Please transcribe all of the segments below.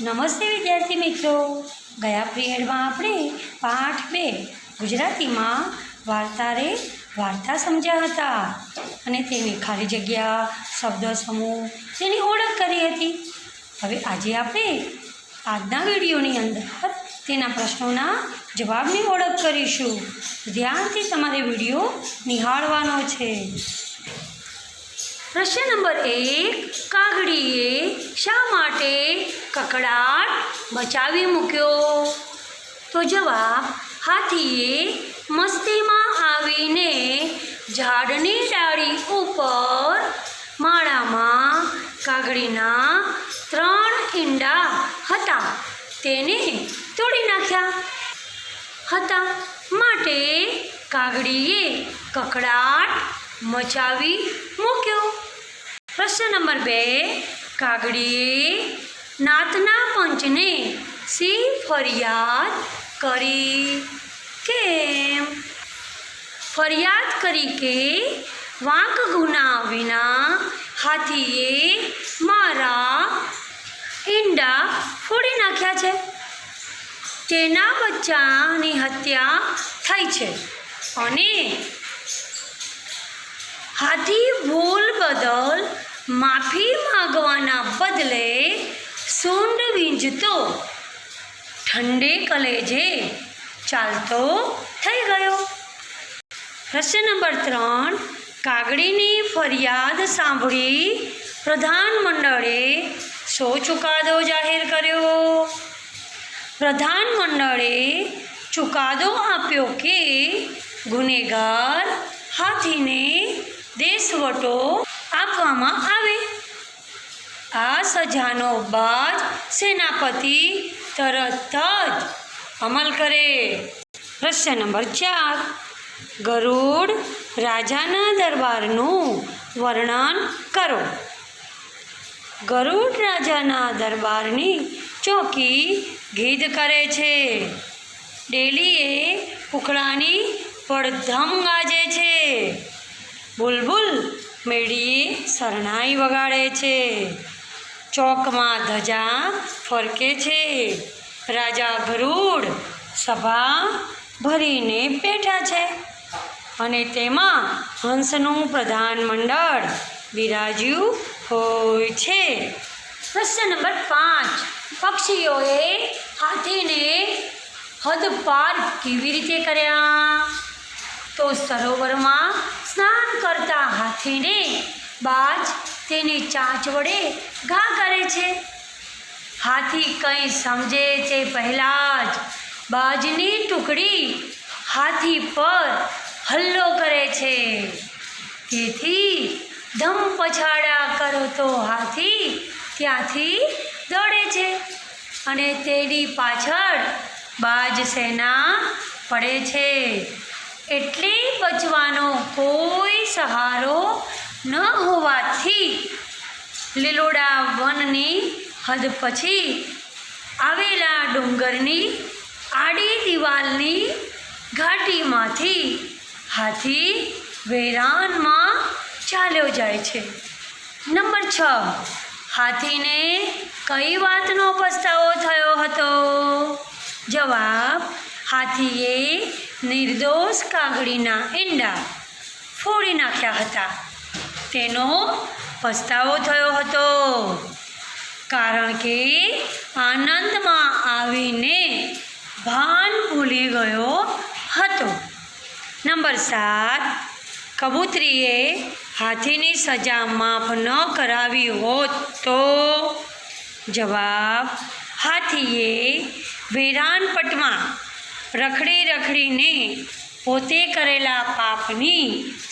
નમસ્તે વિદ્યાર્થી મિત્રો, ગયા પિરિયડમાં આપણે પાઠ 2 ગુજરાતીમાં વાર્તા સમજ્યા હતા અને તેની ખાલી જગ્યા, શબ્દ સમૂહ તેની ઓળખ કરી હતી. હવે આજે આપણે આજના વિડીયોની અંદર તેના પ્રશ્નોના જવાબની ઓળખ કરીશું. ધ્યાનથી તમારે વિડીયો નિહાળવાનો છે. પ્રશ્ન નંબર 1, કાગડીએ શા માટે કકડાટ મચાવી મૂક્યો? તો જવાબ, હાથીએ મસ્તીમાં આવીને ઝાડની ડાળી ઉપર માળામાં કાગડીના 3 ઈંડા હતા તેને તોડી નાખ્યા હતા, માટે કાગડીએ કકડાટ મચાવી મૂક્યો. પ્રશ્ન નંબર 2, કાગડીએ નાતના પંચને શી ફરિયાદ કરી? કેમ ફરિયાદ કરી કે વાંક ગુના વિના હાથીએ મારા ઈંડા ફોડી નાખ્યા છે, તેના બચ્ચાની હત્યા થઈ છે અને હાથી ભૂલ બદલ માફી માંગવાના બદલે સૂંઢ વીંઝતો ઠંડે કલેજે ચાલતો થઈ ગયો. પ્રશ્ન નંબર 3, કાગડીની ફરિયાદ સાંભળી પ્રધાનમંડળે શો ચુકાદો જાહેર કર્યો? પ્રધાનમંડળે ચુકાદો આપ્યો કે ગુનેગાર હાથીને દેશવટો આપવામાં આવે. આ સજાનો બાદ સેનાપતિ તરત જ અમલ કરે. પ્રશ્ન નંબર 4, ગરુડ રાજાના દરબારનું વર્ણન કરો. ગરુડ રાજાના દરબારની ચોકી ગીધ કરે છે. ડેલીએ ઉકળાની પડધમ ગાજે છે. બુલબુલ મેડીએ શરણાઈ વગાડે છે. ચોકમાં ધજા ફરકે છે. રાજા ગરુડ સભા ભરીને બેઠા છે અને તેમાં હંસનું પ્રધાનમંડળ બિરાજ્યું હોય છે. પ્રશ્ન નંબર 5, પક્ષીઓએ હાથીને હદપાર કેવી રીતે કર્યા? તો સરોવરમાં સ્નાન કરતા હાથીને બાજ તેની ચાંચ વડે ઘા કરે છે. હાથી કંઈ સમજે તે પહેલાં જ બાજની ટુકડી હાથી પર હલ્લો કરે છે. તેથી ધમ પછાડા કરતો હાથી ત્યાંથી દોડે છે અને તેની પાછળ બાજ સેના પડે છે. એટલે બચવાનો કોઈ સહારો ન હોવાથી લીલોડા વનની હદ પછી આવેલા ડુંગરની આડી દિવાલની ઘાટીમાંથી હાથી વેરાનમાં ચાલ્યો જાય છે. નંબર 6, હાથીને કઈ વાતનો પસ્તાવો થયો હતો? જવાબ, હાથીએ નિર્દોષ કાગડીના ઈંડા ફોડી નાખ્યા હતા તેનો પસ્તાવો થયો હતો, કારણ કે આનંદમાં આવીને ભાન ભૂલી ગયો હતો. નંબર 7, કબૂતરીએ હાથીની સજા માફ ન કરાવી હોત તો? જવાબ, હાથીએ વેરાનપટમાં રખડીને પોતે કરેલા પાપની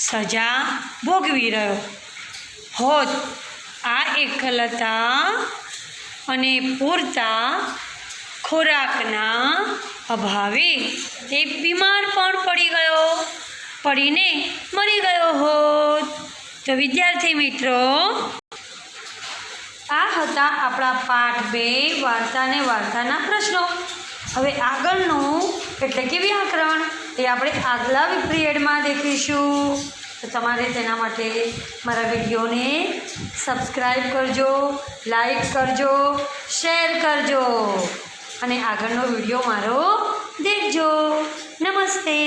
સજા ભોગવી રહ્યો હોત. આ એકલતા અને પૂરતા ખોરાકના અભાવે તે બીમાર પણ પડીને મરી ગયો હોત. તો વિદ્યાર્થી મિત્રો, આ હતા આપણા પાઠ 2 વાર્તાના પ્રશ્નો. હવે આગળનું એટલે કે વ્યાકરણ એ આપણે આગલા પિરિયડમાં દેખીશું. તો તમારે તેના માટે મારા વિડીયોને સબસ્ક્રાઈબ કરજો, લાઈક કરજો, શેર કરજો અને આગળનો વિડીયો મારો દેખજો. નમસ્તે.